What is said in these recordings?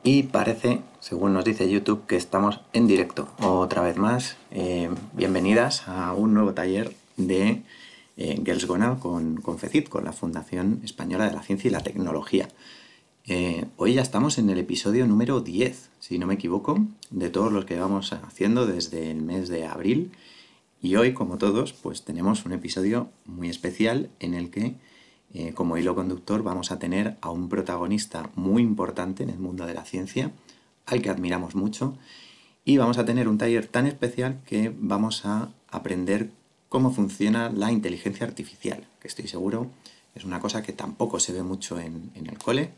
Y parece, según nos dice YouTube, que estamos en directo. Otra vez más, bienvenidas a un nuevo taller de Girls Go Now con FECIT, con la Fundación Española de la Ciencia y la Tecnología. Hoy ya estamos en el episodio número 10, si no me equivoco, de todos los que vamos haciendo desde el mes de abril. Y hoy, como todos, pues tenemos un episodio muy especial en el que, como hilo conductor, vamos a tener a un protagonista muy importante en el mundo de la ciencia, al que admiramos mucho, y vamos a tener un taller tan especial que vamos a aprender cómo funciona la inteligencia artificial, que estoy seguro es una cosa que tampoco se ve mucho en el cole,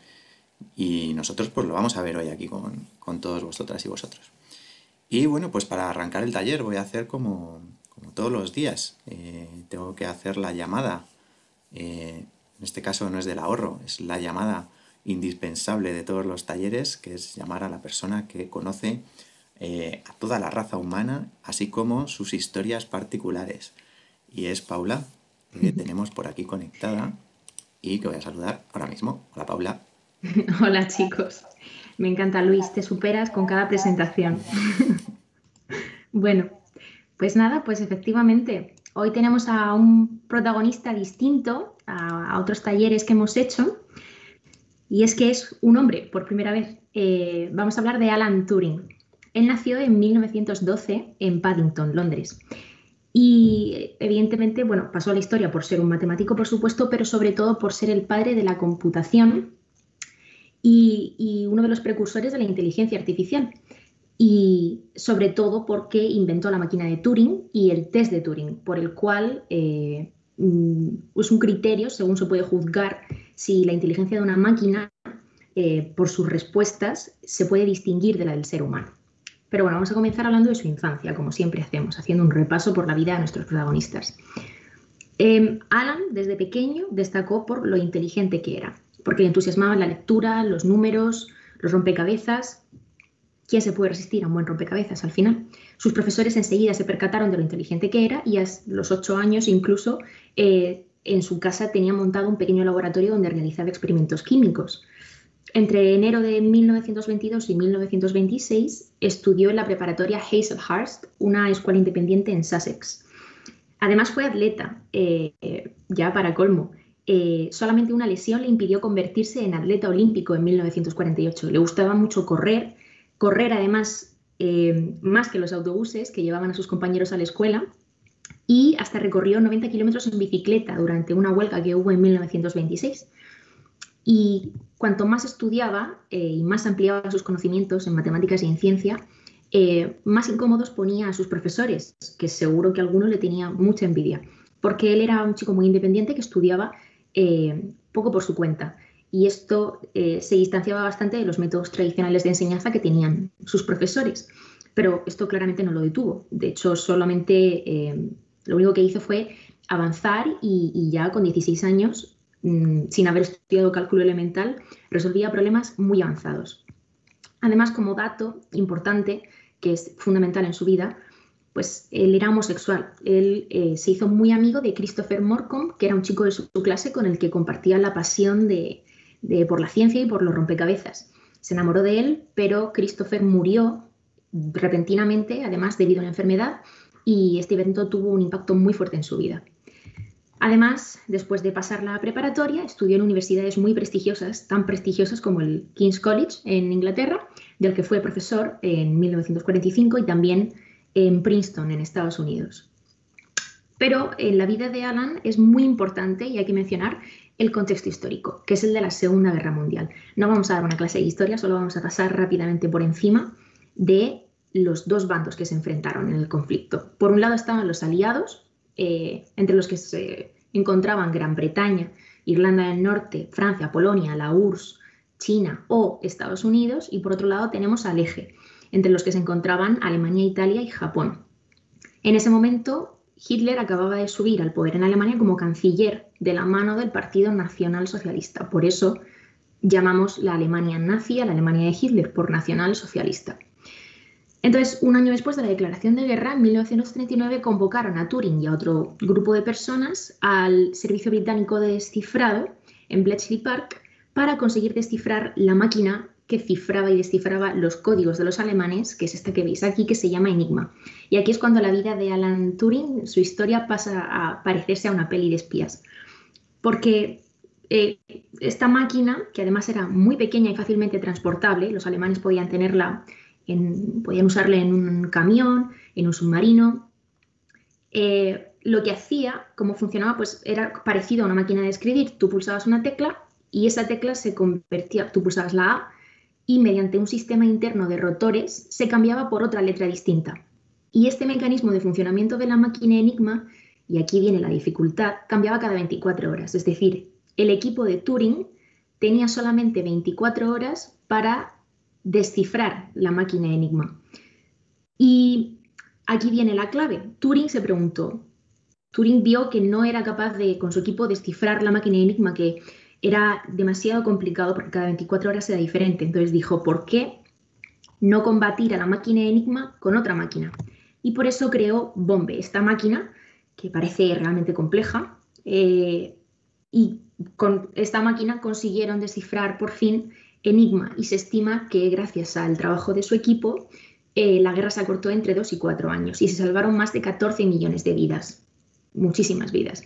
y nosotros pues lo vamos a ver hoy aquí con todos vosotras y vosotros. Y bueno, pues para arrancar el taller voy a hacer como todos los días. Tengo que hacer la llamada. En este caso no es del ahorro, es la llamada indispensable de todos los talleres, que es llamar a la persona que conoce a toda la raza humana, así como sus historias particulares. Y es Paula, que tenemos por aquí conectada y que voy a saludar ahora mismo. Hola, Paula. Hola chicos, me encanta Luis, te superas con cada presentación. Bueno, pues nada, pues efectivamente, hoy tenemos a un protagonista distinto a otros talleres que hemos hecho y es que es un hombre por primera vez. Vamos a hablar de Alan Turing. Él nació en 1912 en Paddington, Londres. Y evidentemente, bueno, pasó a la historia por ser un matemático, por supuesto, pero sobre todo por ser el padre de la computación y uno de los precursores de la inteligencia artificial. Y sobre todo porque inventó la máquina de Turing y el test de Turing, por el cual es un criterio según se puede juzgar si la inteligencia de una máquina, por sus respuestas, se puede distinguir de la del ser humano. Pero bueno, vamos a comenzar hablando de su infancia, como siempre hacemos, haciendo un repaso por la vida de nuestros protagonistas. Alan, desde pequeño, destacó por lo inteligente que era, porque le entusiasmaban la lectura, los números, los rompecabezas. ¿Quién se puede resistir a un buen rompecabezas al final? Sus profesores enseguida se percataron de lo inteligente que era y a los 8 años incluso en su casa tenía montado un pequeño laboratorio donde realizaba experimentos químicos. Entre enero de 1922 y 1926 estudió en la preparatoria Hazelhurst, una escuela independiente en Sussex. Además fue atleta, ya para colmo. Solamente una lesión le impidió convertirse en atleta olímpico en 1948. Le gustaba mucho correr además más que los autobuses que llevaban a sus compañeros a la escuela, y hasta recorrió 90 kilómetros en bicicleta durante una huelga que hubo en 1926. Y cuanto más estudiaba y más ampliaba sus conocimientos en matemáticas y en ciencia, más incómodos ponía a sus profesores, que seguro que a alguno le tenía mucha envidia, porque él era un chico muy independiente que estudiaba poco por su cuenta. Y esto se distanciaba bastante de los métodos tradicionales de enseñanza que tenían sus profesores. Pero esto claramente no lo detuvo. De hecho, solamente lo único que hizo fue avanzar y ya con 16 años, sin haber estudiado cálculo elemental, resolvía problemas muy avanzados. Además, como dato importante, que es fundamental en su vida, pues él era homosexual. Él se hizo muy amigo de Christopher Morcom, que era un chico de su clase con el que compartía la pasión por la ciencia y por los rompecabezas. Se enamoró de él, pero Christopher murió repentinamente, además debido a una enfermedad, y este evento tuvo un impacto muy fuerte en su vida. Además, después de pasar la preparatoria, estudió en universidades muy prestigiosas, tan prestigiosas como el King's College en Inglaterra, del que fue profesor en 1945, y también en Princeton, en Estados Unidos. Pero en la vida de Alan es muy importante, y hay que mencionar, el contexto histórico, que es el de la Segunda Guerra Mundial. No vamos a dar una clase de historia, solo vamos a pasar rápidamente por encima de los dos bandos que se enfrentaron en el conflicto. Por un lado estaban los aliados, entre los que se encontraban Gran Bretaña, Irlanda del Norte, Francia, Polonia, la URSS, China o Estados Unidos, y por otro lado tenemos al eje, entre los que se encontraban Alemania, Italia y Japón. En ese momento, Hitler acababa de subir al poder en Alemania como canciller de la mano del Partido Nacional Socialista. Por eso llamamos la Alemania nazi a la Alemania de Hitler, por nacional socialista. Entonces, un año después de la declaración de guerra, en 1939, convocaron a Turing y a otro grupo de personas al Servicio Británico de Descifrado en Bletchley Park para conseguir descifrar la máquina que cifraba y descifraba los códigos de los alemanes, que es este que veis aquí, que se llama Enigma. Y aquí es cuando la vida de Alan Turing, su historia pasa a parecerse a una peli de espías. Porque esta máquina, que además era muy pequeña y fácilmente transportable, los alemanes podían podían usarla en un camión, en un submarino. Lo que hacía, cómo funcionaba, pues era parecido a una máquina de escribir. Tú pulsabas una tecla y esa tecla se convertía, tú pulsabas la A y mediante un sistema interno de rotores se cambiaba por otra letra distinta. Y este mecanismo de funcionamiento de la máquina Enigma, y aquí viene la dificultad, cambiaba cada 24 horas. Es decir, el equipo de Turing tenía solamente 24 horas para descifrar la máquina Enigma. Y aquí viene la clave. Turing vio que no era capaz de, con su equipo, descifrar la máquina Enigma, que era demasiado complicado porque cada 24 horas era diferente. Entonces dijo, ¿por qué no combatir a la máquina Enigma con otra máquina? Y por eso creó Bombe, esta máquina que parece realmente compleja. Y con esta máquina consiguieron descifrar por fin Enigma y se estima que gracias al trabajo de su equipo la guerra se acortó entre 2 y 4 años y se salvaron más de 14 millones de vidas, muchísimas vidas.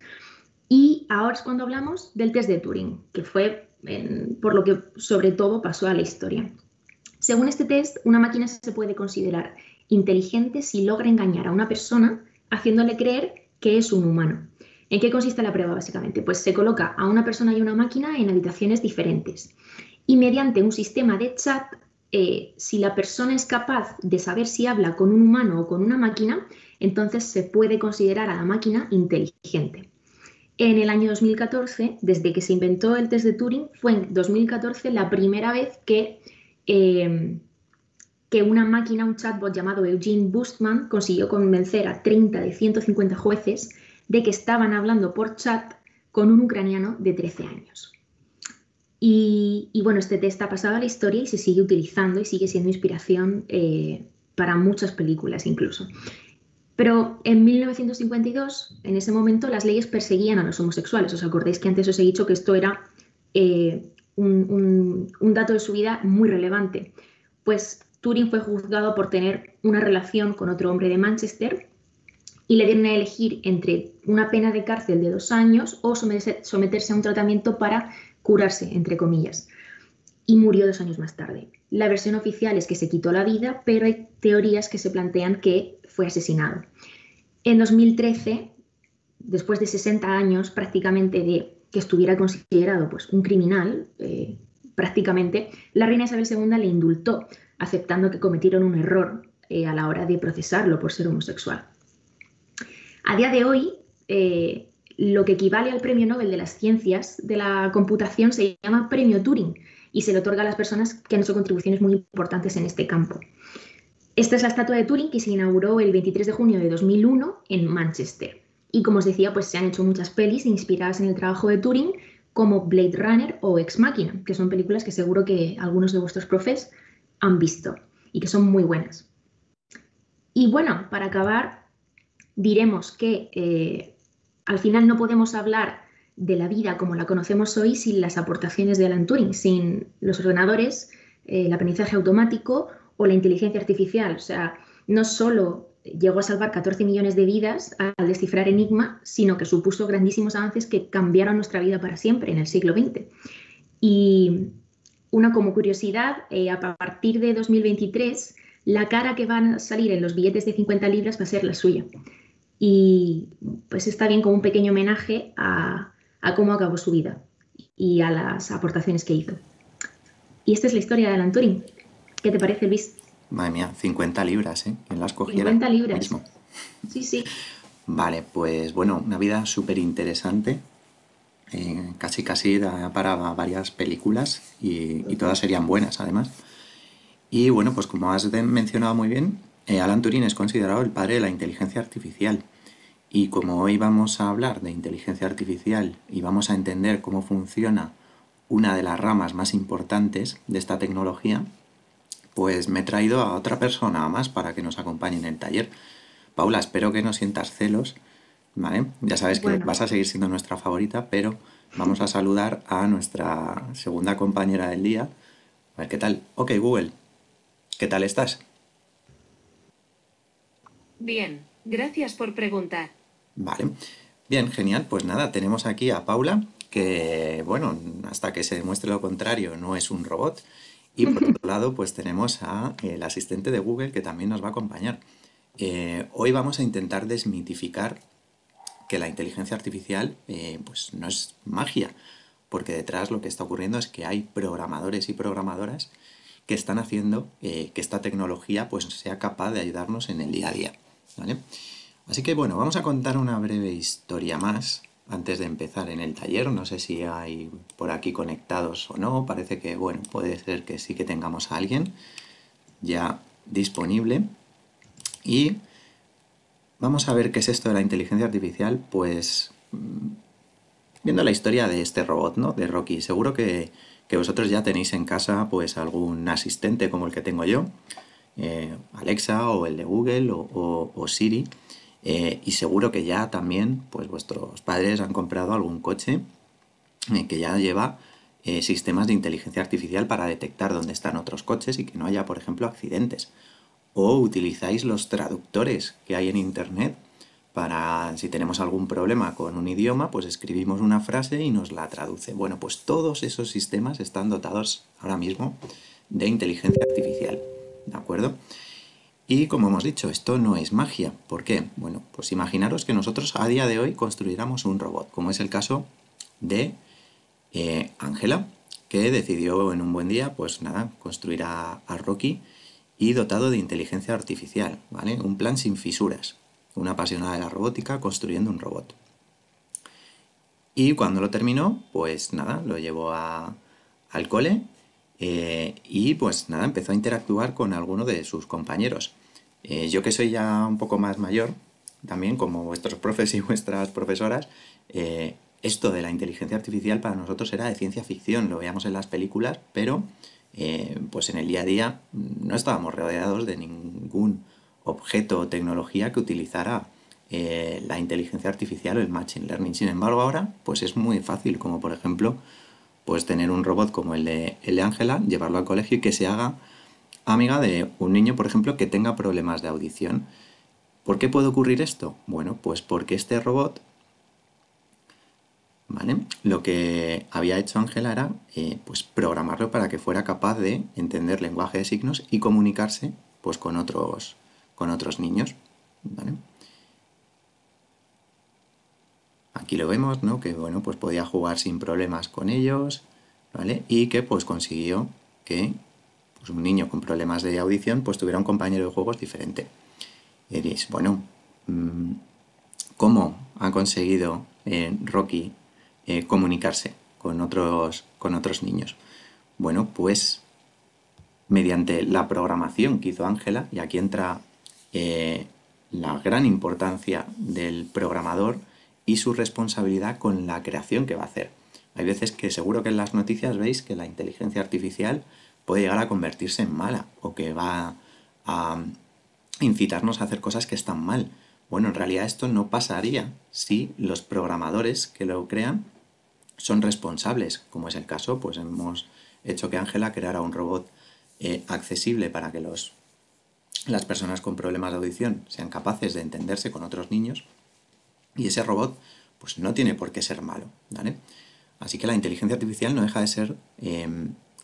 Y ahora es cuando hablamos del test de Turing, que fue por lo que sobre todo pasó a la historia. Según este test, una máquina se puede considerar inteligente si logra engañar a una persona haciéndole creer que es un humano. ¿En qué consiste la prueba, básicamente? Pues se coloca a una persona y una máquina en habitaciones diferentes y mediante un sistema de chat, si la persona es capaz de saber si habla con un humano o con una máquina, entonces se puede considerar a la máquina inteligente. En el año 2014, desde que se inventó el test de Turing, fue en 2014 la primera vez que una máquina, un chatbot llamado Eugene Boostman, consiguió convencer a 30 de 150 jueces de que estaban hablando por chat con un ucraniano de 13 años. Y bueno, este test ha pasado a la historia y se sigue utilizando y sigue siendo inspiración para muchas películas incluso. Pero en 1952, en ese momento, las leyes perseguían a los homosexuales. ¿Os acordáis que antes os he dicho que esto era un dato de su vida muy relevante? Pues Turing fue juzgado por tener una relación con otro hombre de Manchester y le dieron a elegir entre una pena de cárcel de 2 años o someterse a un tratamiento para curarse, entre comillas. Y murió 2 años más tarde. La versión oficial es que se quitó la vida, pero hay teorías que se plantean que fue asesinado. En 2013, después de 60 años prácticamente de que estuviera considerado pues, un criminal, prácticamente, la reina Isabel II le indultó, aceptando que cometieron un error a la hora de procesarlo por ser homosexual. A día de hoy, lo que equivale al Premio Nobel de las Ciencias de la Computación se llama Premio Turing y se le otorga a las personas que han hecho contribuciones muy importantes en este campo. Esta es la estatua de Turing que se inauguró el 23 de junio de 2001 en Manchester. Y como os decía, pues se han hecho muchas pelis inspiradas en el trabajo de Turing, como Blade Runner o Ex Machina, que son películas que seguro que algunos de vuestros profes han visto y que son muy buenas. Y bueno, para acabar, diremos que al final no podemos hablar de la vida como la conocemos hoy sin las aportaciones de Alan Turing, sin los ordenadores, el aprendizaje automático o la inteligencia artificial. O sea, no solo llegó a salvar 14 millones de vidas al descifrar Enigma, sino que supuso grandísimos avances que cambiaron nuestra vida para siempre en el siglo XX. Y una como curiosidad, a partir de 2023, la cara que van a salir en los billetes de 50 libras va a ser la suya. Y pues está bien como un pequeño homenaje a cómo acabó su vida y a las aportaciones que hizo. Y esta es la historia de Alan Turing. ¿Qué te parece, Luis? Madre mía, 50 libras, ¿eh? ¿Quién las cogiera? 50 libras. Mismo. Sí, sí. Vale, pues bueno, una vida súper interesante. Casi da para varias películas y todas serían buenas, además. Y bueno, pues como has mencionado muy bien, Alan Turing es considerado el padre de la inteligencia artificial. Y como hoy vamos a hablar de inteligencia artificial y vamos a entender cómo funciona una de las ramas más importantes de esta tecnología, pues me he traído a otra persona más para que nos acompañe en el taller. Paula, espero que no sientas celos, ¿vale? Ya sabes que Bueno, vas a seguir siendo nuestra favorita, pero vamos a saludar a nuestra segunda compañera del día, A ver, ¿qué tal? Ok, Google, ¿qué tal estás? Bien, gracias por preguntar. Vale. Bien, genial. Pues nada, tenemos aquí a Paula, que, bueno, hasta que se demuestre lo contrario, no es un robot. Y por otro lado, pues tenemos a el asistente de Google que también nos va a acompañar. Hoy vamos a intentar desmitificar que la inteligencia artificial pues no es magia, porque detrás lo que está ocurriendo es que hay programadores y programadoras que están haciendo que esta tecnología pues sea capaz de ayudarnos en el día a día, ¿vale? Así que bueno, vamos a contar una breve historia más antes de empezar en el taller. No sé si hay por aquí conectados o no. Parece que, bueno, puede ser que sí que tengamos a alguien ya disponible. Y vamos a ver qué es esto de la inteligencia artificial, pues viendo la historia de este robot, ¿no? De Rocky. Seguro que vosotros ya tenéis en casa pues algún asistente como el que tengo yo, Alexa o el de Google o Siri. Y seguro que ya también pues vuestros padres han comprado algún coche que ya lleva sistemas de inteligencia artificial para detectar dónde están otros coches y que no haya, por ejemplo, accidentes. O utilizáis los traductores que hay en Internet para, si tenemos algún problema con un idioma, pues escribimos una frase y nos la traduce. Bueno, pues todos esos sistemas están dotados ahora mismo de inteligencia artificial, ¿de acuerdo? Y como hemos dicho, esto no es magia. ¿Por qué? Bueno, pues imaginaros que nosotros a día de hoy construyéramos un robot, como es el caso de Ángela, que decidió en un buen día, pues nada, construir a Rocky y dotado de inteligencia artificial, ¿vale? Un plan sin fisuras. Una apasionada de la robótica construyendo un robot. Y cuando lo terminó, pues nada, lo llevó al cole y pues nada, empezó a interactuar con alguno de sus compañeros. Yo que soy ya un poco más mayor, también como vuestros profes y vuestras profesoras, esto de la inteligencia artificial para nosotros era de ciencia ficción, lo veíamos en las películas, pero pues en el día a día no estábamos rodeados de ningún objeto o tecnología que utilizara la inteligencia artificial o el machine learning. Sin embargo, ahora pues es muy fácil, como por ejemplo, pues tener un robot como el de Ángela, llevarlo al colegio y que se haga amiga de un niño, por ejemplo, que tenga problemas de audición. ¿Por qué puede ocurrir esto? Bueno, pues porque este robot, ¿vale? Lo que había hecho Ángela era pues programarlo para que fuera capaz de entender lenguaje de signos y comunicarse pues con otros niños, ¿vale? Aquí lo vemos, ¿no? Que bueno, pues podía jugar sin problemas con ellos, ¿vale? Y que pues consiguió que pues, un niño con problemas de audición pues tuviera un compañero de juegos diferente. Y diréis, bueno, ¿cómo ha conseguido Rocky comunicarse con otros niños? Bueno, pues mediante la programación que hizo Ángela, y aquí entra la gran importancia del programador y su responsabilidad con la creación que va a hacer. Hay veces que seguro que en las noticias veis que la inteligencia artificial puede llegar a convertirse en mala o que va a incitarnos a hacer cosas que están mal. Bueno, en realidad esto no pasaría si los programadores que lo crean son responsables, como es el caso, pues hemos hecho que Ángela creara un robot accesible para que las personas con problemas de audición sean capaces de entenderse con otros niños y ese robot pues no tiene por qué ser malo, ¿vale? Así que la inteligencia artificial no deja de ser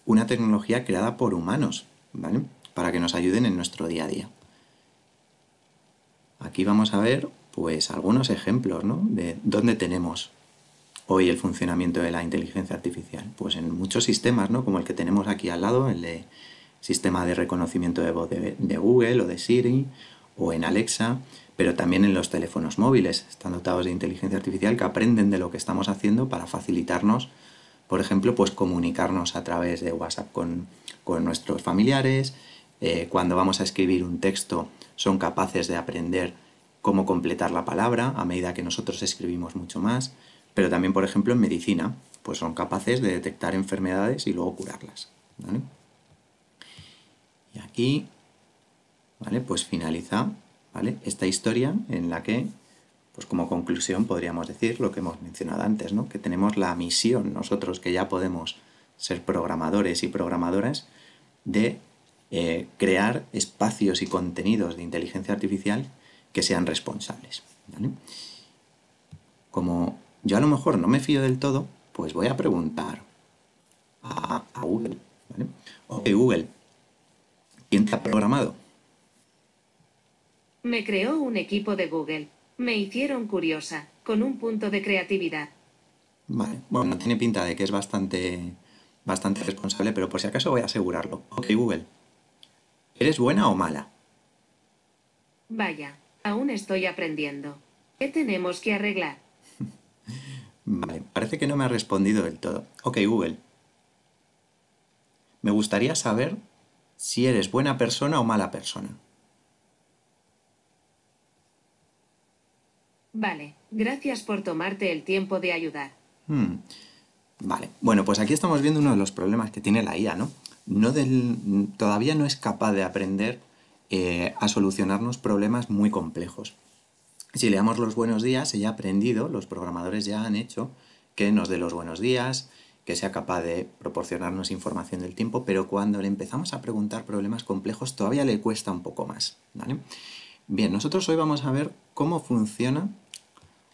una tecnología creada por humanos, ¿vale? Para que nos ayuden en nuestro día a día. Aquí vamos a ver pues algunos ejemplos, ¿no? De dónde tenemos hoy el funcionamiento de la inteligencia artificial. Pues en muchos sistemas, ¿no? Como el que tenemos aquí al lado, el de sistema de reconocimiento de voz de Google o de Siri o en Alexa, pero también en los teléfonos móviles. Están dotados de inteligencia artificial que aprenden de lo que estamos haciendo para facilitarnos, por ejemplo, pues comunicarnos a través de WhatsApp con nuestros familiares. Cuando vamos a escribir un texto son capaces de aprender cómo completar la palabra a medida que nosotros escribimos mucho más. Pero también, por ejemplo, en medicina, pues son capaces de detectar enfermedades y luego curarlas, ¿vale? Y aquí, ¿vale? Pues finaliza, ¿vale? Esta historia en la que, pues como conclusión podríamos decir lo que hemos mencionado antes, ¿no? Que tenemos la misión nosotros que ya podemos ser programadores y programadoras, de crear espacios y contenidos de inteligencia artificial que sean responsables, ¿vale? Como yo a lo mejor no me fío del todo, pues voy a preguntar a Google, ¿vale? Ok, Google, ¿quién te ha programado? Me creó un equipo de Google. Me hicieron curiosa, con un punto de creatividad. Vale, bueno, tiene pinta de que es bastante responsable, pero por si acaso voy a asegurarlo. Ok, Google, ¿eres buena o mala? Vaya, aún estoy aprendiendo. ¿Qué tenemos que arreglar? Vale, parece que no me ha respondido del todo. Ok, Google, me gustaría saber si eres buena persona o mala persona. Vale, gracias por tomarte el tiempo de ayudar. Vale, bueno, pues aquí estamos viendo uno de los problemas que tiene la IA, ¿no? Todavía no es capaz de aprender a solucionarnos problemas muy complejos. Si le damos los buenos días, ella ha aprendido, los programadores ya han hecho que nos dé los buenos días, que sea capaz de proporcionarnos información del tiempo, pero cuando le empezamos a preguntar problemas complejos todavía le cuesta un poco más, ¿vale? Bien, nosotros hoy vamos a ver cómo funciona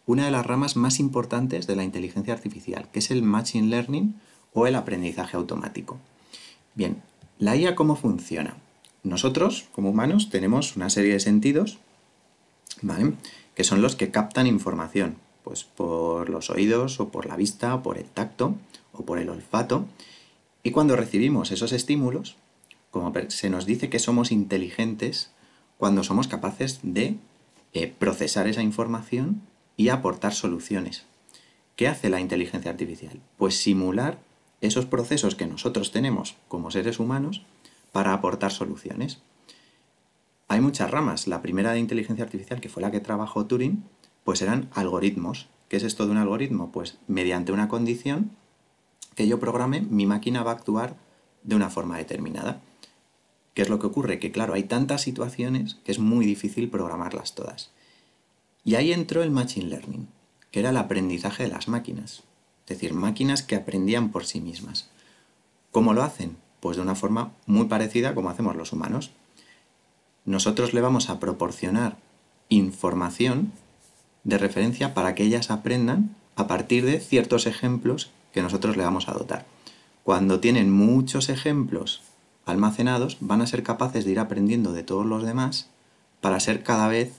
una de las ramas más importantes de la inteligencia artificial, que es el Machine Learning o el aprendizaje automático. Bien, ¿la IA cómo funciona? Nosotros, como humanos, tenemos una serie de sentidos, ¿vale?, que son los que captan información, pues por los oídos o por la vista o por el tacto o por el olfato. Y cuando recibimos esos estímulos, como se nos dice que somos inteligentes cuando somos capaces de procesar esa información y aportar soluciones. ¿Qué hace la inteligencia artificial? Pues simular esos procesos que nosotros tenemos como seres humanos para aportar soluciones. Hay muchas ramas. La primera de inteligencia artificial, que fue la que trabajó Turing, pues eran algoritmos. ¿Qué es esto de un algoritmo? Pues mediante una condición que yo programe, mi máquina va a actuar de una forma determinada. ¿Qué es lo que ocurre? Que claro, hay tantas situaciones que es muy difícil programarlas todas. Y ahí entró el Machine Learning, que era el aprendizaje de las máquinas. Es decir, máquinas que aprendían por sí mismas. ¿Cómo lo hacen? Pues de una forma muy parecida a como hacemos los humanos. Nosotros le vamos a proporcionar información de referencia para que ellas aprendan a partir de ciertos ejemplos que nosotros le vamos a dotar. Cuando tienen muchos ejemplos almacenados, van a ser capaces de ir aprendiendo de todos los demás para ser cada vez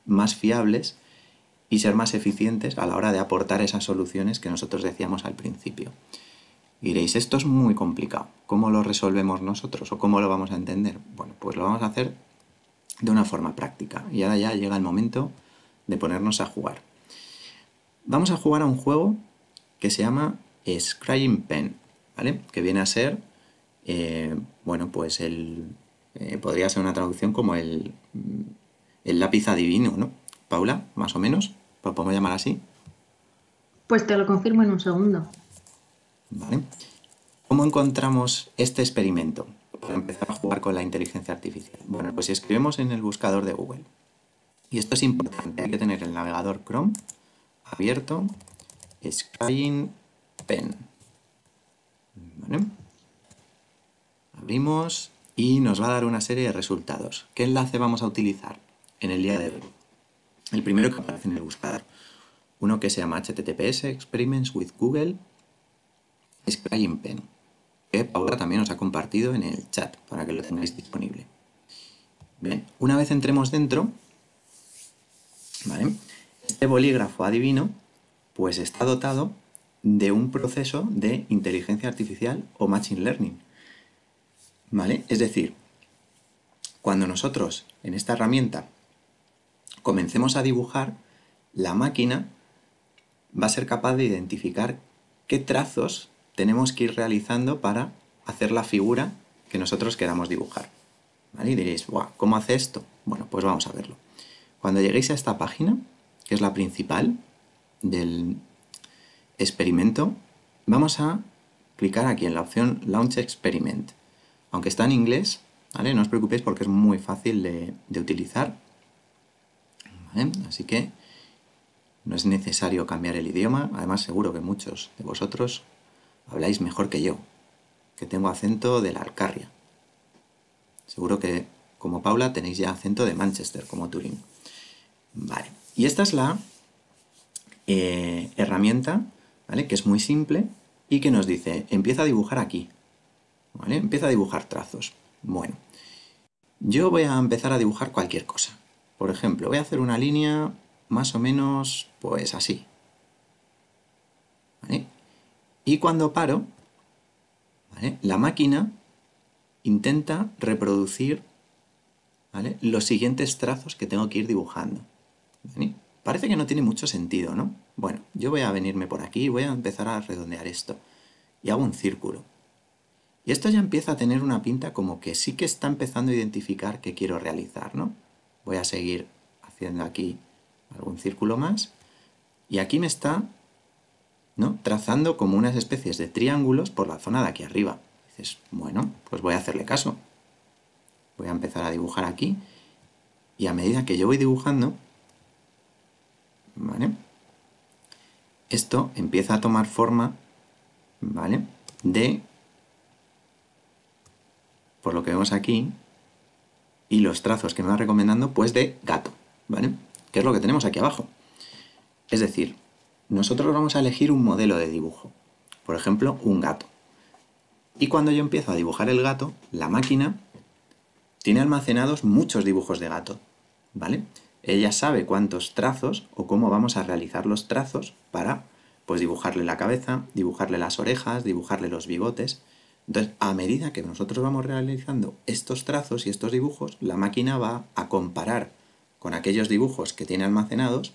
más fiables y ser más eficientes a la hora de aportar esas soluciones que nosotros decíamos al principio. Y diréis, esto es muy complicado. ¿Cómo lo resolvemos nosotros o cómo lo vamos a entender? Bueno, pues lo vamos a hacer de una forma práctica. Y ahora ya llega el momento de ponernos a jugar. Vamos a jugar a un juego que se llama Scrying Pen, ¿vale? Que viene a ser, bueno, pues podría ser una traducción como el lápiz adivino, ¿no? Paula, más o menos, lo podemos llamar así. Pues te lo confirmo en un segundo. ¿Vale? ¿Cómo encontramos este experimento para empezar a jugar con la inteligencia artificial? Bueno, pues si escribimos en el buscador de Google, y esto es importante, hay que tener el navegador Chrome abierto, Scrying Pen. ¿Vale? Abrimos y nos va a dar una serie de resultados. ¿Qué enlace vamos a utilizar en el día de hoy? El primero que aparece en el buscador. Uno que se llama HTTPS Experiments with Google Scrying Pen, que Paula también os ha compartido en el chat para que lo tengáis disponible. Bien, una vez entremos dentro, ¿vale?, este bolígrafo adivino pues está dotado de un proceso de inteligencia artificial o machine learning, ¿vale? Es decir, cuando nosotros en esta herramienta comencemos a dibujar, la máquina va a ser capaz de identificar qué trazos tenemos que ir realizando para hacer la figura que nosotros queramos dibujar, ¿vale? Y diréis, "Buah, ¿cómo hace esto?". Bueno, pues vamos a verlo. Cuando lleguéis a esta página, que es la principal del experimento, vamos a clicar aquí en la opción Launch Experiment. Aunque está en inglés, ¿vale?, no os preocupéis porque es muy fácil de utilizar, ¿vale? Así que no es necesario cambiar el idioma. Además, seguro que muchos de vosotros habláis mejor que yo, que tengo acento de la Alcarria. Seguro que, como Paula, tenéis ya acento de Manchester, como Turín. Vale. Y esta es la herramienta, ¿vale? Que es muy simple y que nos dice, empieza a dibujar aquí, ¿vale? Empieza a dibujar trazos. Bueno, yo voy a empezar a dibujar cualquier cosa. Por ejemplo, voy a hacer una línea más o menos, pues así, ¿vale? Y cuando paro, ¿vale? La máquina intenta reproducir, ¿vale? Los siguientes trazos que tengo que ir dibujando, ¿vale? Parece que no tiene mucho sentido, ¿no? Bueno, yo voy a venirme por aquí y voy a empezar a redondear esto. Y hago un círculo. Y esto ya empieza a tener una pinta como que sí que está empezando a identificar qué quiero realizar, ¿no? Voy a seguir haciendo aquí algún círculo más. Y aquí me está, ¿no?, trazando como unas especies de triángulos por la zona de aquí arriba. Dices, bueno, pues voy a hacerle caso. Voy a empezar a dibujar aquí. Y a medida que yo voy dibujando, ¿vale?, esto empieza a tomar forma, ¿vale?, de, por lo que vemos aquí, y los trazos que me va recomendando, pues de gato, ¿vale? Que es lo que tenemos aquí abajo. Es decir, nosotros vamos a elegir un modelo de dibujo. Por ejemplo, un gato. Y cuando yo empiezo a dibujar el gato, la máquina tiene almacenados muchos dibujos de gato, ¿vale? Ella sabe cuántos trazos o cómo vamos a realizar los trazos para, pues, dibujarle la cabeza, dibujarle las orejas, dibujarle los bigotes. Entonces, a medida que nosotros vamos realizando estos trazos y estos dibujos, la máquina va a comparar con aquellos dibujos que tiene almacenados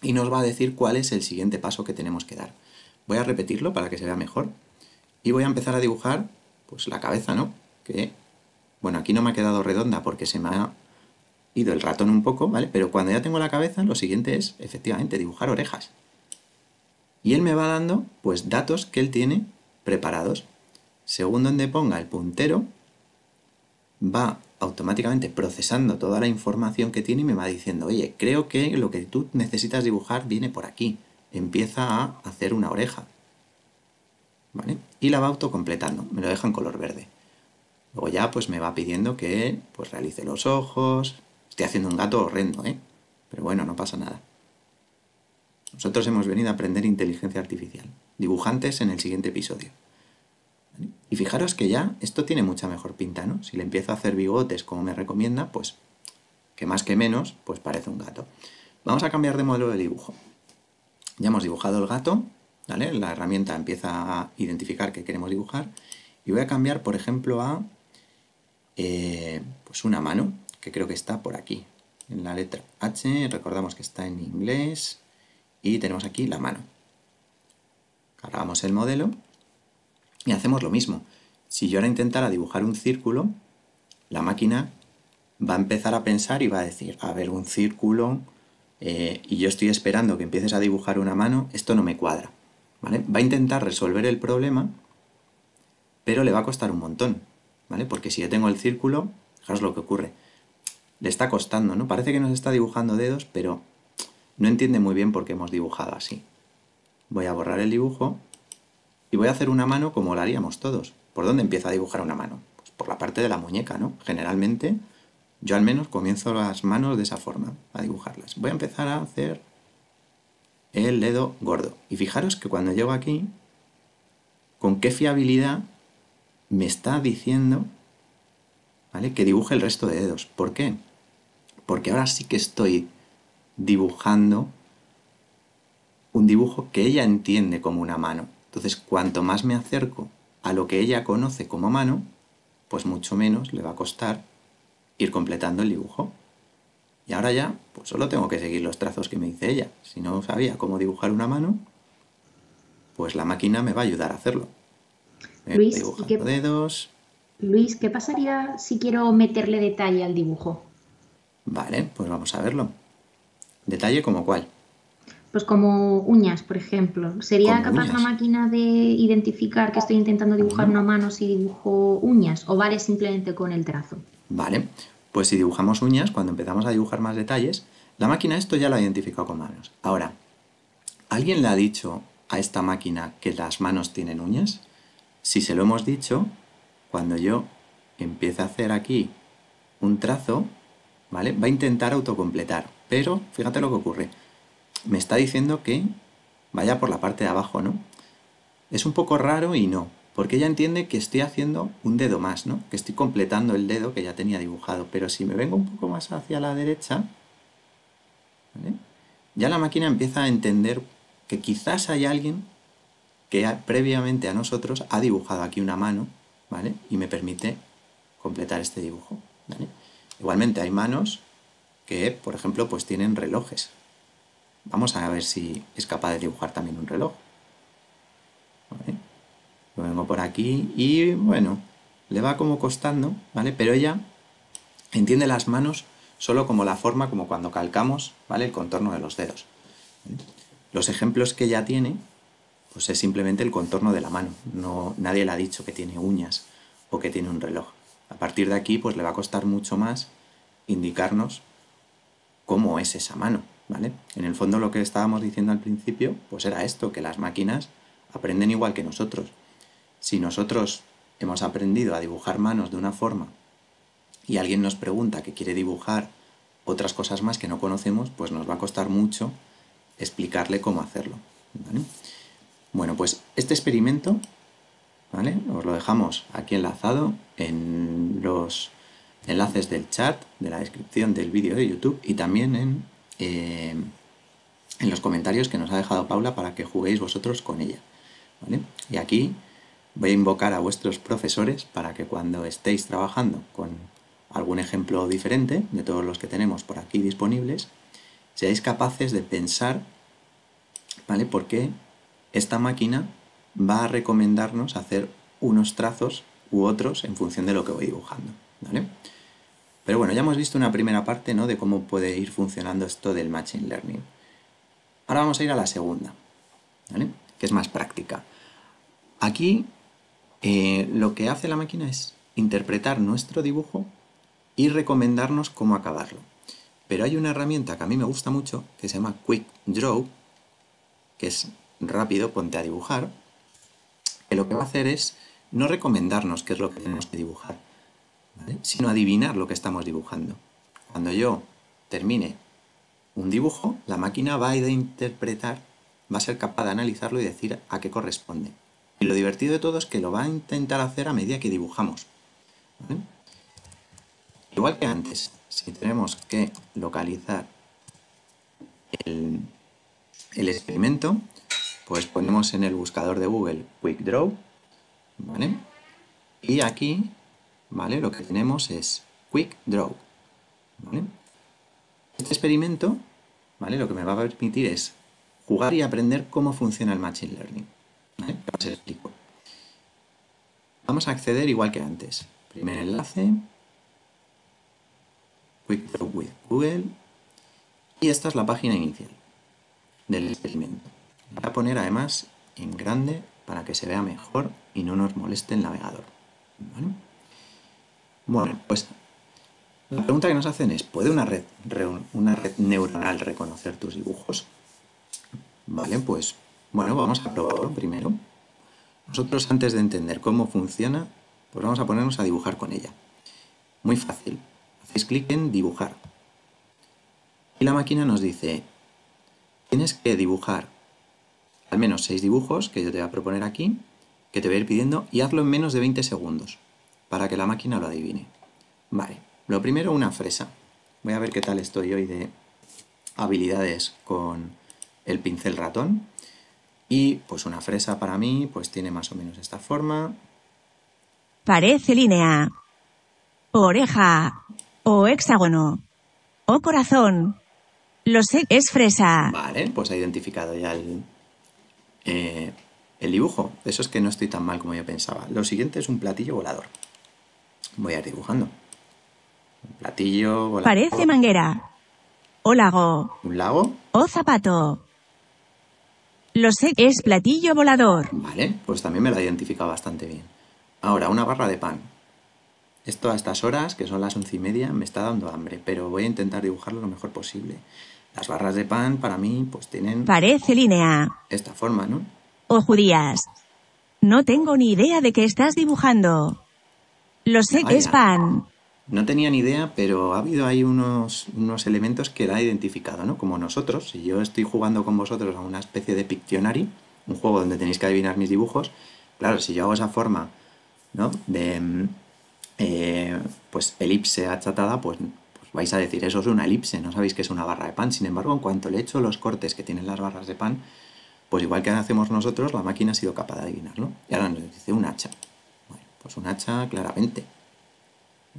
y nos va a decir cuál es el siguiente paso que tenemos que dar. Voy a repetirlo para que se vea mejor y voy a empezar a dibujar, pues, la cabeza, ¿no? Que, bueno, aquí no me ha quedado redonda porque se me ha ido el ratón un poco, ¿vale? Pero cuando ya tengo la cabeza, lo siguiente es, efectivamente, dibujar orejas. Y él me va dando, pues, datos que él tiene preparados. Según donde ponga el puntero, va automáticamente procesando toda la información que tiene y me va diciendo, oye, creo que lo que tú necesitas dibujar viene por aquí. Empieza a hacer una oreja, ¿vale? Y la va autocompletando, me lo deja en color verde. Luego ya pues me va pidiendo que pues realice los ojos. Estoy haciendo un gato horrendo, ¿eh? Pero bueno, no pasa nada. Nosotros hemos venido a aprender inteligencia artificial. Dibujantes en el siguiente episodio. ¿Vale? Y fijaros que ya esto tiene mucha mejor pinta, ¿no? Si le empiezo a hacer bigotes como me recomienda, pues que más que menos, pues parece un gato. Vamos a cambiar de modelo de dibujo. Ya hemos dibujado el gato, ¿vale? La herramienta empieza a identificar qué queremos dibujar. Y voy a cambiar, por ejemplo, a pues una mano, que creo que está por aquí, en la letra H. Recordamos que está en inglés. Y tenemos aquí la mano. Cargamos el modelo y hacemos lo mismo. Si yo ahora intentara dibujar un círculo, la máquina va a empezar a pensar y va a decir, a ver, un círculo, y yo estoy esperando que empieces a dibujar una mano, esto no me cuadra, ¿vale? Va a intentar resolver el problema, pero le va a costar un montón, ¿vale? Porque si yo tengo el círculo, fijaos lo que ocurre. Le está costando, ¿no? Parece que nos está dibujando dedos, pero no entiende muy bien por qué hemos dibujado así. Voy a borrar el dibujo y voy a hacer una mano como la haríamos todos. ¿Por dónde empiezo a dibujar una mano? Pues por la parte de la muñeca, ¿no? Generalmente, yo al menos comienzo las manos de esa forma, a dibujarlas. Voy a empezar a hacer el dedo gordo. Y fijaros que cuando llego aquí, con qué fiabilidad me está diciendo, ¿vale?, que dibuje el resto de dedos. ¿Por qué? Porque ahora sí que estoy dibujando un dibujo que ella entiende como una mano. Entonces, cuanto más me acerco a lo que ella conoce como mano, pues mucho menos le va a costar ir completando el dibujo. Y ahora ya, pues solo tengo que seguir los trazos que me dice ella. Si no sabía cómo dibujar una mano, pues la máquina me va a ayudar a hacerlo. Luis, Dibujando dedos. Luis, ¿qué pasaría si quiero meterle detalle al dibujo? Vale, pues vamos a verlo. ¿Detalle como cuál? Pues como uñas, por ejemplo. ¿Sería Como capaz la uñas. máquina de identificar que estoy intentando dibujar una mano si dibujo uñas? ¿O vale simplemente con el trazo? Vale, pues si dibujamos uñas, cuando empezamos a dibujar más detalles, la máquina esto ya lo ha identificado con manos. Ahora, ¿alguien le ha dicho a esta máquina que las manos tienen uñas? Si se lo hemos dicho, cuando yo empieza a hacer aquí un trazo, ¿vale? Va a intentar autocompletar, pero fíjate lo que ocurre. Me está diciendo que vaya por la parte de abajo, ¿no? Es un poco raro y no, porque ella entiende que estoy haciendo un dedo más, ¿no? Que estoy completando el dedo que ya tenía dibujado, pero si me vengo un poco más hacia la derecha, ¿vale? Ya la máquina empieza a entender que quizás hay alguien que previamente a nosotros ha dibujado aquí una mano, ¿vale? Y me permite completar este dibujo, ¿vale? Igualmente hay manos que, por ejemplo, pues tienen relojes. Vamos a ver si es capaz de dibujar también un reloj. ¿Vale? Lo vengo por aquí y, bueno, le va como costando, ¿vale? Pero ella entiende las manos solo como la forma, como cuando calcamos, ¿vale? El contorno de los dedos, ¿vale? Los ejemplos que ella tiene, pues es simplemente el contorno de la mano. No, nadie le ha dicho que tiene uñas o que tiene un reloj. A partir de aquí, pues le va a costar mucho más indicarnos cómo es esa mano, ¿vale? En el fondo lo que estábamos diciendo al principio, pues era esto, que las máquinas aprenden igual que nosotros. Si nosotros hemos aprendido a dibujar manos de una forma y alguien nos pregunta que quiere dibujar otras cosas más que no conocemos, pues nos va a costar mucho explicarle cómo hacerlo, ¿vale? Bueno, pues este experimento, ¿vale? Os lo dejamos aquí enlazado en los enlaces del chat, de la descripción del vídeo de YouTube y también en los comentarios que nos ha dejado Paula para que juguéis vosotros con ella, ¿vale? Y aquí voy a invocar a vuestros profesores para que cuando estéis trabajando con algún ejemplo diferente de todos los que tenemos por aquí disponibles, seáis capaces de pensar, ¿vale? ¿Por qué esta máquina va a recomendarnos hacer unos trazos u otros en función de lo que voy dibujando, ¿vale? Pero bueno, ya hemos visto una primera parte, ¿no? De cómo puede ir funcionando esto del Machine Learning. Ahora vamos a ir a la segunda, ¿vale? Que es más práctica. Aquí lo que hace la máquina es interpretar nuestro dibujo y recomendarnos cómo acabarlo. Pero hay una herramienta que a mí me gusta mucho que se llama Quick Draw, que es rápido, ponte a dibujar, que lo que va a hacer es no recomendarnos qué es lo que tenemos que dibujar, ¿vale? Sino adivinar lo que estamos dibujando. Cuando yo termine un dibujo, la máquina va a interpretar, va a ser capaz de analizarlo y decir a qué corresponde. Y lo divertido de todo es que lo va a intentar hacer a medida que dibujamos, ¿vale? Igual que antes, si tenemos que localizar el experimento, pues ponemos en el buscador de Google Quick Draw, ¿vale? Y aquí, ¿vale? Lo que tenemos es Quick Draw, ¿vale? Este experimento, ¿vale? Lo que me va a permitir es jugar y aprender cómo funciona el Machine Learning, ¿vale? Os explico. Vamos a acceder igual que antes. Primer enlace, Quick Draw with Google, y esta es la página inicial del experimento. Voy a poner además en grande para que se vea mejor y no nos moleste el navegador, ¿vale? Bueno, pues la pregunta que nos hacen es, ¿puede una red neuronal reconocer tus dibujos? Vale, pues bueno, vamos a probarlo primero. Nosotros, antes de entender cómo funciona, pues vamos a ponernos a dibujar con ella. Muy fácil. Hacéis clic en dibujar. Y la máquina nos dice, tienes que dibujar al menos 6 dibujos, que yo te voy a proponer aquí, que te voy a ir pidiendo, y hazlo en menos de 20 segundos, para que la máquina lo adivine. Vale, lo primero, una fresa. Voy a ver qué tal estoy hoy de habilidades con el pincel ratón. Y pues una fresa para mí pues tiene más o menos esta forma. Parece línea, oreja, o hexágono, o corazón. Lo sé, es fresa. Vale, pues ha identificado ya el dibujo. Eso es que no estoy tan mal como yo pensaba. Lo siguiente es un platillo volador. Voy a ir dibujando. Un platillo volador. Parece manguera, o lago, Un lago. o zapato. Lo sé, es platillo volador. Vale, pues también me lo ha identificado bastante bien. Ahora, una barra de pan. Esto a estas horas, que son las 11:30, me está dando hambre, pero voy a intentar dibujarlo lo mejor posible. Las barras de pan, para mí, pues tienen Parece línea, esta forma, ¿no? o judías. No tengo ni idea de qué estás dibujando. Lo sé, es Vaya, pan. no tenía ni idea, pero ha habido ahí unos elementos que la he identificado, ¿no? Como nosotros, si yo estoy jugando con vosotros a una especie de Pictionary, un juego donde tenéis que adivinar mis dibujos, claro, si yo hago esa forma, ¿no? De, pues, elipse achatada, pues vais a decir, eso es una elipse, no sabéis que es una barra de pan. Sin embargo, en cuanto le echo los cortes que tienen las barras de pan, pues igual que hacemos nosotros, la máquina ha sido capaz de adivinarlo. Y ahora nos dice un hacha. Bueno, pues un hacha claramente.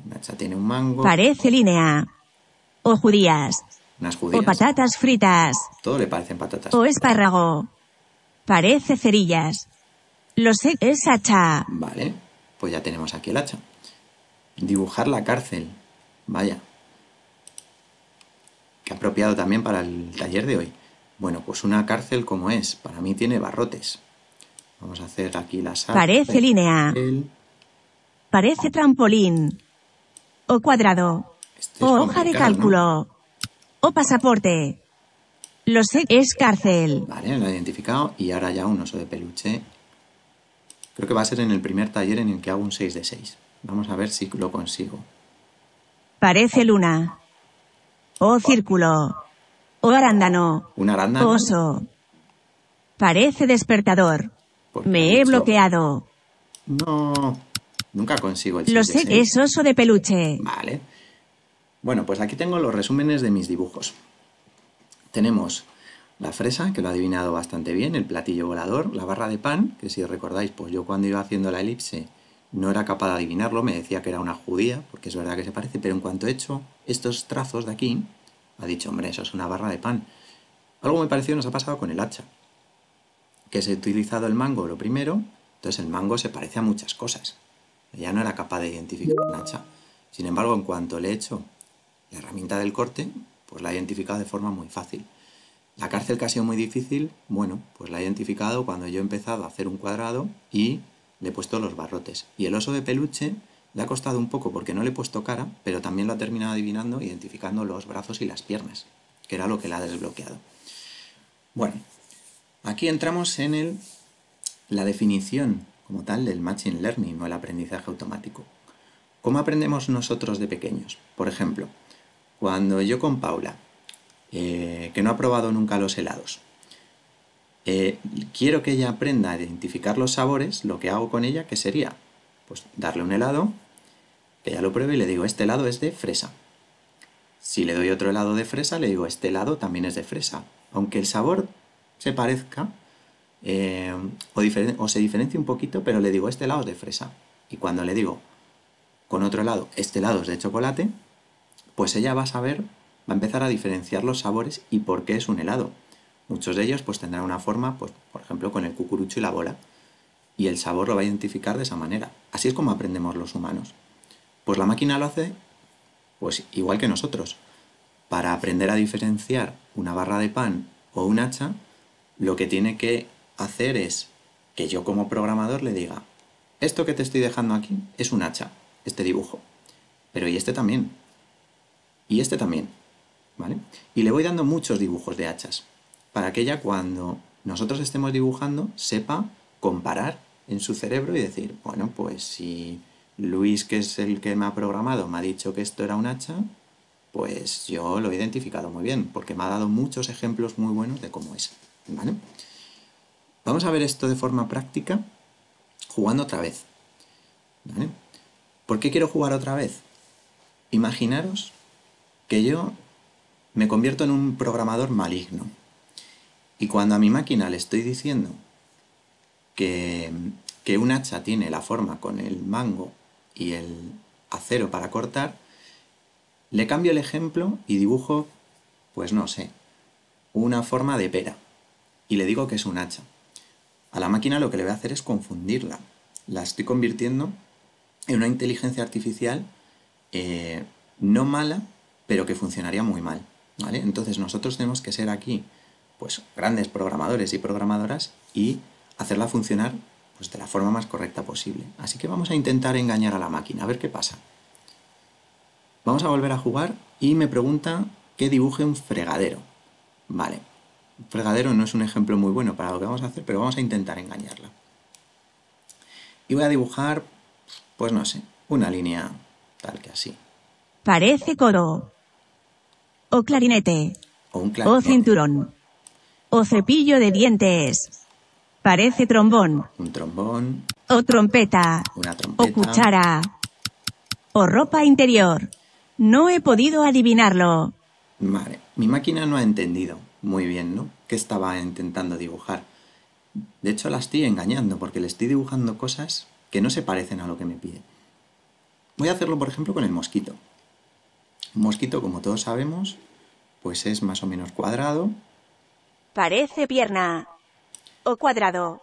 Un hacha tiene un mango, Parece línea. O judías. unas O judías. patatas fritas. Todo le parecen patatas O fritas. espárrago. Parece cerillas. Lo sé, es hacha. Vale, pues ya tenemos aquí el hacha. Dibujar la cárcel. Vaya. Qué apropiado también para el taller de hoy. Bueno, pues una cárcel como es, para mí tiene barrotes. Vamos a hacer aquí las Parece línea. Parece trampolín. O cuadrado. Este O es hoja de complicado, ¿no? cálculo. O pasaporte. Lo sé, es cárcel. Vale, lo he identificado. Y ahora ya un oso de peluche. Creo que va a ser en el primer taller en el que hago un 6 de 6. Vamos a ver si lo consigo. Parece luna. O círculo. O arándano. Un arándano. Oso. Parece despertador. Porque ha Me he dicho, bloqueado. no, nunca consigo el 6 Lo de sé, 6. es oso de peluche. Vale. Bueno, pues aquí tengo los resúmenes de mis dibujos. Tenemos la fresa, que lo ha adivinado bastante bien, el platillo volador, la barra de pan, que si os recordáis, pues yo cuando iba haciendo la elipse no era capaz de adivinarlo, me decía que era una judía, porque es verdad que se parece, pero en cuanto he hecho estos trazos de aquí, ha dicho, hombre, eso es una barra de pan. Algo muy parecido nos ha pasado con el hacha, que se ha utilizado el mango lo primero, entonces el mango se parece a muchas cosas. Ella no era capaz de identificar un hacha. Sin embargo, en cuanto le he hecho la herramienta del corte, pues la he identificado de forma muy fácil. La cárcel que ha sido muy difícil, bueno, pues la he identificado cuando yo he empezado a hacer un cuadrado y le he puesto los barrotes. Y el oso de peluche le ha costado un poco porque no le he puesto cara, pero también lo ha terminado adivinando, identificando los brazos y las piernas, que era lo que le ha desbloqueado. Bueno, aquí entramos en la definición como tal del Machine Learning o el aprendizaje automático. ¿Cómo aprendemos nosotros de pequeños? Por ejemplo, cuando yo con Paula, que no ha probado nunca los helados, quiero que ella aprenda a identificar los sabores, lo que hago con ella, ¿qué sería? Pues darle un helado, que ella lo pruebe y le digo, este helado es de fresa. Si le doy otro helado de fresa, le digo, este helado también es de fresa. Aunque el sabor se parezca o se diferencie un poquito, pero le digo, este helado es de fresa. Y cuando le digo con otro helado, este helado es de chocolate, pues ella va a saber, va a empezar a diferenciar los sabores y por qué es un helado. Muchos de ellos pues tendrán una forma, pues, por ejemplo, con el cucurucho y la bola. Y el sabor lo va a identificar de esa manera. Así es como aprendemos los humanos. Pues la máquina lo hace pues igual que nosotros. Para aprender a diferenciar una barra de pan o un hacha, lo que tiene que hacer es que yo como programador le diga, esto que te estoy dejando aquí es un hacha, este dibujo. Pero y este también. Y este también. ¿Vale? Y le voy dando muchos dibujos de hachas, para que ella cuando nosotros estemos dibujando sepa comparar en su cerebro y decir, bueno, pues si Luis, que es el que me ha programado, me ha dicho que esto era un hacha, pues yo lo he identificado muy bien, porque me ha dado muchos ejemplos muy buenos de cómo es. ¿Vale? Vamos a ver esto de forma práctica jugando otra vez. ¿Vale? ¿Por qué quiero jugar otra vez? Imaginaros que yo me convierto en un programador maligno. Y cuando a mi máquina le estoy diciendo que un hacha tiene la forma con el mango y el acero para cortar, le cambio el ejemplo y dibujo, pues no sé, una forma de pera. Y le digo que es un hacha. A la máquina lo que le voy a hacer es confundirla. La estoy convirtiendo en una inteligencia artificial no mala, pero que funcionaría muy mal. ¿Vale? Entonces nosotros tenemos que ser aquí pues grandes programadores y programadoras y hacerla funcionar pues de la forma más correcta posible. Así que vamos a intentar engañar a la máquina, a ver qué pasa. Vamos a volver a jugar y me pregunta que dibuje un fregadero. Vale, un fregadero no es un ejemplo muy bueno para lo que vamos a hacer, pero vamos a intentar engañarla. Y voy a dibujar, pues no sé, una línea tal que así. Parece coro. O clarinete. O un O clarinete. cinturón. O cepillo de dientes. Parece trombón. Un trombón. O trompeta. Una O trompeta. cuchara. O ropa interior. No he podido adivinarlo. Vale, mi máquina no ha entendido muy bien, ¿no?, qué estaba intentando dibujar. De hecho, la estoy engañando porque le estoy dibujando cosas que no se parecen a lo que me pide. Voy a hacerlo, por ejemplo, con el mosquito. Un mosquito, como todos sabemos, pues es más o menos cuadrado. Parece pierna. O cuadrado.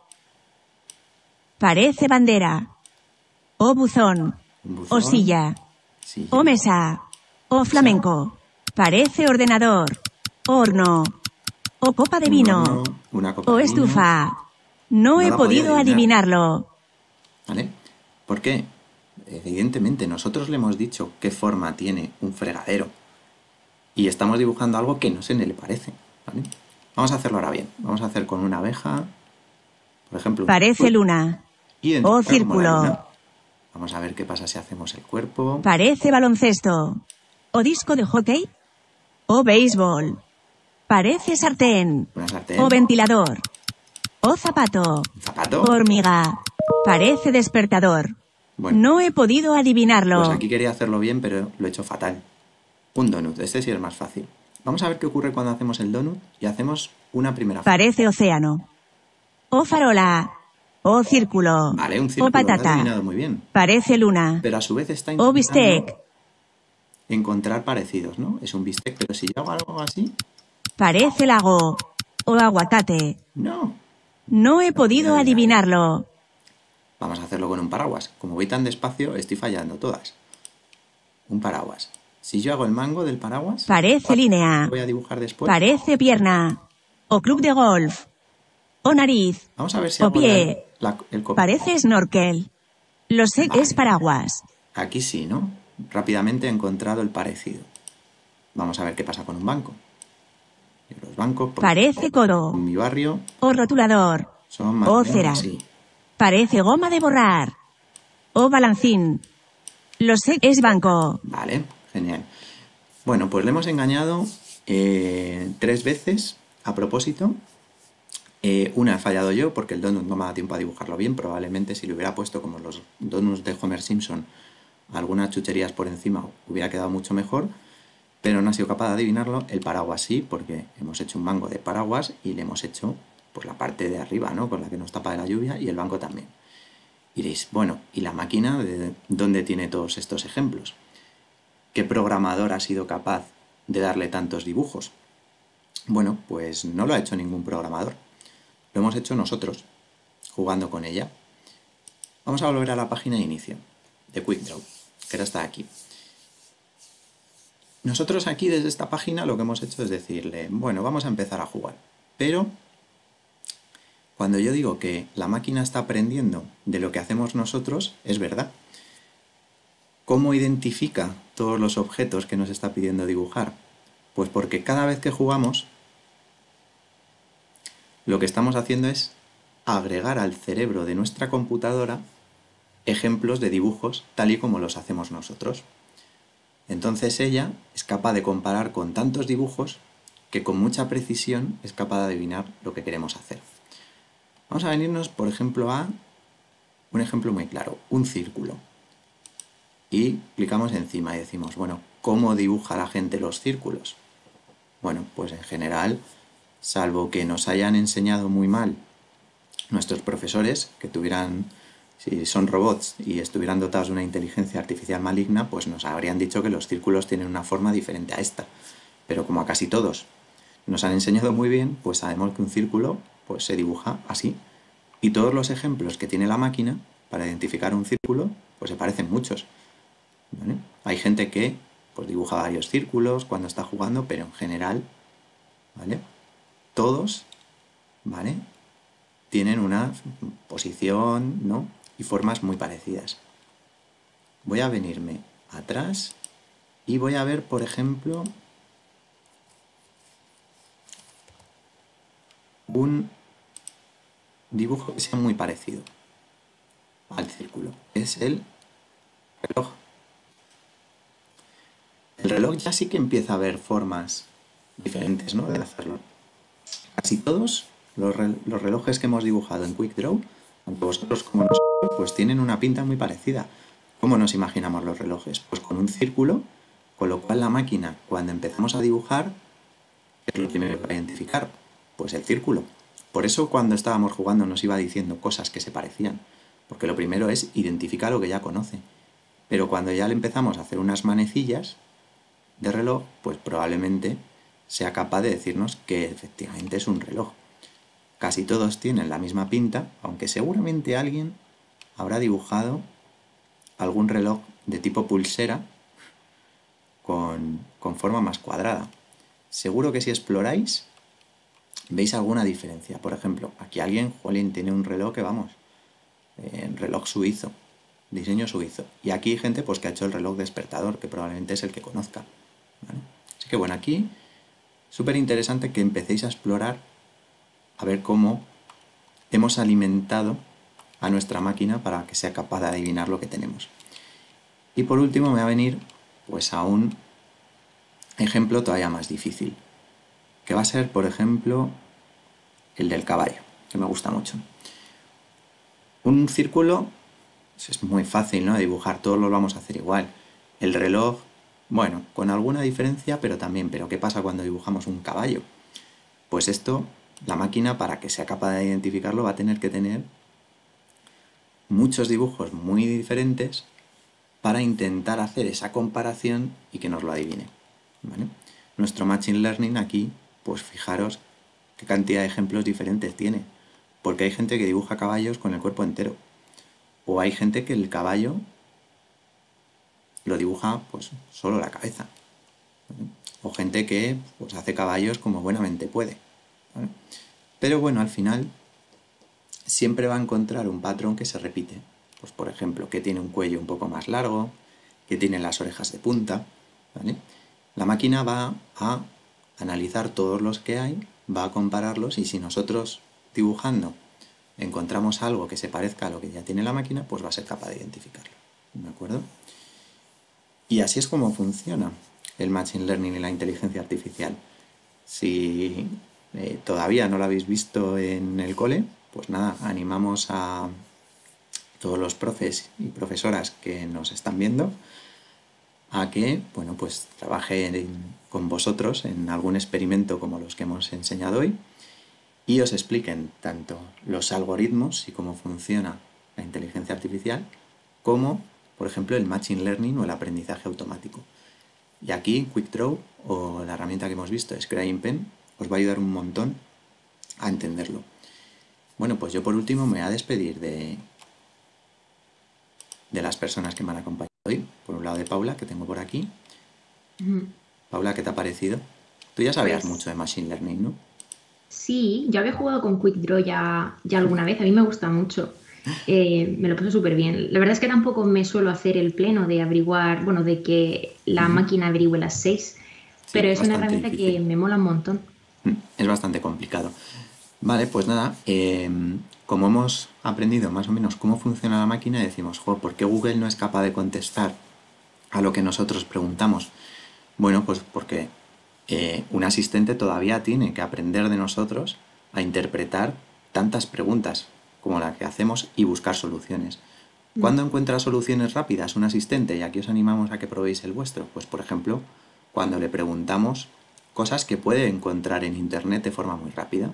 Parece bandera. O buzón. Un buzón. O silla. Silla. O mesa. O flamenco. Parece ordenador. Horno. O copa de Un vino. horno, una copa O de vino. estufa. No No he la podía podido adivinar. adivinarlo. ¿Vale? Porque, evidentemente, nosotros le hemos dicho qué forma tiene un fregadero. Y estamos dibujando algo que no se le parece. ¿Vale? Vamos a hacerlo ahora bien. Vamos a hacer con una abeja, por ejemplo, un Parece círculo. luna. Identificar O como la círculo. luna. Vamos a ver qué pasa si hacemos el cuerpo. Parece baloncesto. O disco de hockey. O béisbol. Parece sartén. Una sartén. O ventilador. O zapato. Un zapato. O hormiga. Parece despertador. Bueno, No he podido adivinarlo. pues aquí quería hacerlo bien, pero lo he hecho fatal. Un donut. Este sí es más fácil. Vamos a ver qué ocurre cuando hacemos el donut y hacemos una primera fase. Parece océano. O farola. O círculo. Vale, un O círculo. Lo has patata. adivinado muy bien. Parece luna. Pero a su vez está O intentando bistec. encontrar parecidos, ¿no? Es un bistec, pero si yo hago algo así, Parece lago. O aguacate. no. No he podido adivinarlo. Vamos a hacerlo con un paraguas. Como voy tan despacio, estoy fallando todas. Un paraguas. Si yo hago el mango del paraguas, Parece línea. lo voy a dibujar después. Parece pierna. O club de golf. O nariz. Vamos a ver si O hago pie. el copo. Parece snorkel. Lo sé, Vale. es paraguas. Aquí sí, ¿no? Rápidamente he encontrado el parecido. Vamos a ver qué pasa con un banco. Y los bancos, por Parece coro. en mi barrio, O rotulador. son más O o menos cera. así. Parece goma de borrar. O balancín. Lo sé, es banco. Vale, genial. Bueno, pues le hemos engañado 3 veces a propósito. Una he fallado yo porque el donut no me da tiempo a dibujarlo bien. Probablemente si le hubiera puesto como los donuts de Homer Simpson algunas chucherías por encima hubiera quedado mucho mejor, pero no ha sido capaz de adivinarlo. El paraguas sí, porque hemos hecho un mango de paraguas y le hemos hecho pues la parte de arriba, ¿no?, con la que nos tapa de la lluvia, y el banco también. Y diréis, bueno, ¿y la máquina de dónde tiene todos estos ejemplos? ¿Qué programador ha sido capaz de darle tantos dibujos? Bueno, pues no lo ha hecho ningún programador. Lo hemos hecho nosotros, jugando con ella. Vamos a volver a la página de inicio de QuickDraw, que ahora está aquí. Nosotros aquí desde esta página lo que hemos hecho es decirle, bueno, vamos a empezar a jugar. Pero cuando yo digo que la máquina está aprendiendo de lo que hacemos nosotros, es verdad. ¿Cómo identifica todos los objetos que nos está pidiendo dibujar? Pues porque cada vez que jugamos, lo que estamos haciendo es agregar al cerebro de nuestra computadora ejemplos de dibujos tal y como los hacemos nosotros. Entonces ella es capaz de comparar con tantos dibujos que con mucha precisión es capaz de adivinar lo que queremos hacer. Vamos a venirnos, por ejemplo, a un ejemplo muy claro, un círculo. Y clicamos encima y decimos, bueno, ¿cómo dibuja la gente los círculos? Bueno, pues en general, salvo que nos hayan enseñado muy mal nuestros profesores, que tuvieran, si son robots y estuvieran dotados de una inteligencia artificial maligna, pues nos habrían dicho que los círculos tienen una forma diferente a esta. Pero como a casi todos nos han enseñado muy bien, pues sabemos que un círculo pues se dibuja así. Y todos los ejemplos que tiene la máquina para identificar un círculo, pues se parecen muchos, ¿vale? Hay gente que pues dibuja varios círculos cuando está jugando, pero en general, ¿vale?, todos, ¿vale?, tienen una posición, ¿no?, y formas muy parecidas. Voy a venirme atrás y voy a ver, por ejemplo, un dibujo que sea muy parecido al círculo. Es el reloj. El reloj ya sí que empieza a haber formas diferentes, ¿no?, de hacerlo. Casi todos los relojes que hemos dibujado en QuickDraw, tanto vosotros como nosotros, pues tienen una pinta muy parecida. ¿Cómo nos imaginamos los relojes? Pues con un círculo, con lo cual la máquina, cuando empezamos a dibujar, ¿qué es lo primero que va a identificar? Pues el círculo. Por eso cuando estábamos jugando nos iba diciendo cosas que se parecían, porque lo primero es identificar lo que ya conoce. Pero cuando ya le empezamos a hacer unas manecillas de reloj, pues probablemente sea capaz de decirnos que efectivamente es un reloj. Casi todos tienen la misma pinta, aunque seguramente alguien habrá dibujado algún reloj de tipo pulsera con forma más cuadrada. Seguro que si exploráis veis alguna diferencia. Por ejemplo, aquí alguien, jolín, tiene un reloj que vamos, reloj suizo, diseño suizo. Y aquí hay gente pues que ha hecho el reloj despertador, que probablemente es el que conozca, ¿vale? Así que bueno, aquí súper interesante que empecéis a explorar a ver cómo hemos alimentado a nuestra máquina para que sea capaz de adivinar lo que tenemos. Y por último me va a venir pues a un ejemplo todavía más difícil, que va a ser, por ejemplo, el del caballo, que me gusta mucho. Un círculo es muy fácil, ¿no?, de dibujar, todos lo vamos a hacer igual. El reloj, bueno, con alguna diferencia, pero también. Pero ¿qué pasa cuando dibujamos un caballo? Pues esto, la máquina, para que sea capaz de identificarlo, va a tener que tener muchos dibujos muy diferentes para intentar hacer esa comparación y que nos lo adivine, ¿vale? Nuestro Machine Learning aquí, pues fijaros qué cantidad de ejemplos diferentes tiene. Porque hay gente que dibuja caballos con el cuerpo entero. O hay gente que el caballo lo dibuja pues solo la cabeza, ¿vale? O gente que pues hace caballos como buenamente puede, ¿vale? Pero bueno, al final siempre va a encontrar un patrón que se repite. Pues por ejemplo, que tiene un cuello un poco más largo, que tiene las orejas de punta, ¿vale? La máquina va a analizar todos los que hay, va a compararlos y si nosotros dibujando encontramos algo que se parezca a lo que ya tiene la máquina, pues va a ser capaz de identificarlo, ¿de acuerdo? Y así es como funciona el Machine Learning y la inteligencia artificial. Si todavía no lo habéis visto en el cole, pues nada, animamos a todos los profes y profesoras que nos están viendo a que, bueno, pues trabajen con vosotros en algún experimento como los que hemos enseñado hoy y os expliquen tanto los algoritmos y cómo funciona la inteligencia artificial como, por ejemplo, el Machine Learning o el aprendizaje automático. Y aquí QuickDraw o la herramienta que hemos visto, ScryingPen, os va a ayudar un montón a entenderlo. Bueno, pues yo por último me voy a despedir de las personas que me han acompañado hoy. Por un lado de Paula, que tengo por aquí. Paula, ¿qué te ha parecido? Tú ya sabías Pues mucho de Machine Learning, ¿no? sí, yo había jugado con QuickDraw ya alguna vez, a mí me gusta mucho. Me lo paso súper bien. La verdad es que tampoco me suelo hacer el pleno de averiguar, bueno, de que la máquina averigüe las 6, Sí, pero es es una bastante herramienta que difícil. me mola un montón. Es bastante complicado. Vale, pues nada, como hemos aprendido más o menos cómo funciona la máquina, decimos, jo, ¿por qué Google no es capaz de contestar a lo que nosotros preguntamos? Bueno, pues porque un asistente todavía tiene que aprender de nosotros a interpretar tantas preguntas como la que hacemos y buscar soluciones. ¿Cuándo encuentra soluciones rápidas un asistente? Y aquí os animamos a que probéis el vuestro. Pues por ejemplo, cuando le preguntamos cosas que puede encontrar en Internet de forma muy rápida.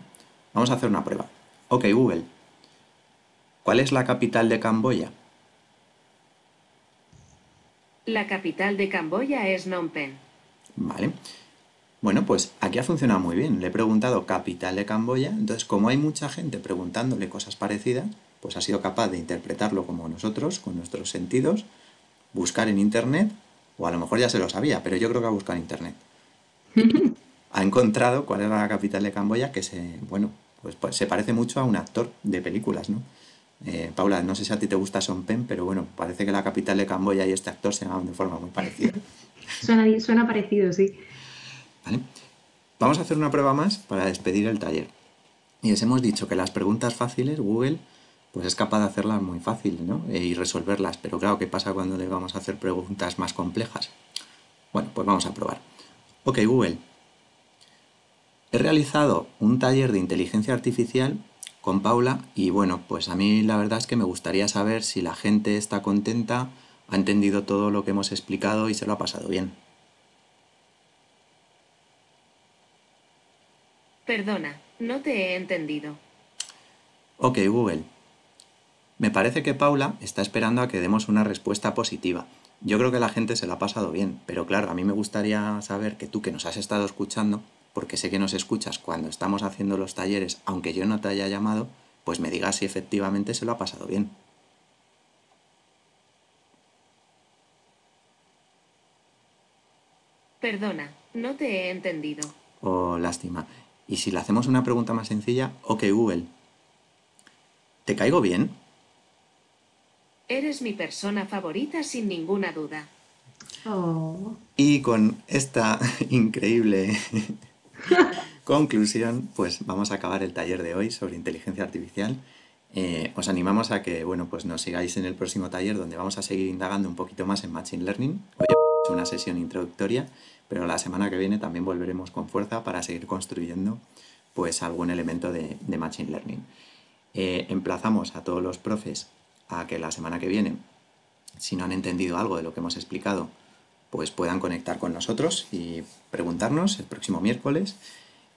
Vamos a hacer una prueba. Ok, Google, ¿cuál es la capital de Camboya? La capital de Camboya es Phnom Penh. Vale. Bueno, pues aquí ha funcionado muy bien. Le he preguntado capital de Camboya, entonces como hay mucha gente preguntándole cosas parecidas, pues ha sido capaz de interpretarlo como nosotros, con nuestros sentidos, buscar en Internet, o a lo mejor ya se lo sabía, pero yo creo que ha buscado en Internet. Ha encontrado cuál era la capital de Camboya, que bueno, pues se parece mucho a un actor de películas, ¿no? Paula, no sé si a ti te gusta Son Pen, pero bueno, parece que la capital de Camboya y este actor se llaman de forma muy parecida. Suena parecido, sí. ¿Vale? Vamos a hacer una prueba más para despedir el taller. Y os hemos dicho que las preguntas fáciles, Google, pues es capaz de hacerlas muy fácil, ¿no? Y resolverlas. Pero claro, ¿qué pasa cuando le vamos a hacer preguntas más complejas? Bueno, pues vamos a probar. Ok, Google. He realizado un taller de inteligencia artificial con Paula y bueno, pues a mí la verdad es que me gustaría saber si la gente está contenta, ha entendido todo lo que hemos explicado y se lo ha pasado bien. Perdona, no te he entendido. Ok, Google. Me parece que Paula está esperando a que demos una respuesta positiva. Yo creo que la gente se la ha pasado bien, pero claro, a mí me gustaría saber que tú que nos has estado escuchando, porque sé que nos escuchas cuando estamos haciendo los talleres, aunque yo no te haya llamado, pues me digas si efectivamente se lo ha pasado bien. Perdona, no te he entendido. Oh, lástima. Y si le hacemos una pregunta más sencilla, ok, Google, ¿te caigo bien? Eres mi persona favorita sin ninguna duda. Oh. Y con esta increíble conclusión, pues vamos a acabar el taller de hoy sobre inteligencia artificial. Os animamos a que, bueno, pues nos sigáis en el próximo taller donde vamos a seguir indagando un poquito más en Machine Learning. Hoy hemos hecho una sesión introductoria, pero la semana que viene también volveremos con fuerza para seguir construyendo pues algún elemento de Machine Learning. Emplazamos a todos los profes a que la semana que viene, si no han entendido algo de lo que hemos explicado, pues puedan conectar con nosotros y preguntarnos el próximo miércoles.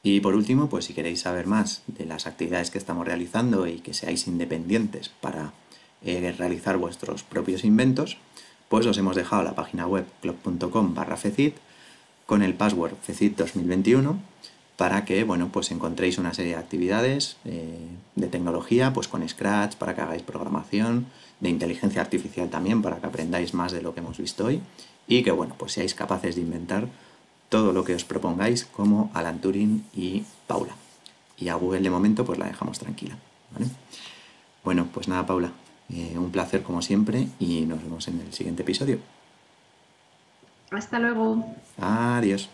Y por último, pues si queréis saber más de las actividades que estamos realizando y que seáis independientes para realizar vuestros propios inventos, pues os hemos dejado la página web club.com/fecit con el password fecit 2021 para que, bueno, pues encontréis una serie de actividades de tecnología, pues con Scratch, para que hagáis programación, de inteligencia artificial también, para que aprendáis más de lo que hemos visto hoy, y que, bueno, pues seáis capaces de inventar todo lo que os propongáis, como Alan Turing y Paula. Y a Google de momento, pues la dejamos tranquila, ¿vale? Bueno, pues nada, Paula, un placer como siempre, y nos vemos en el siguiente episodio. Hasta luego. Adiós.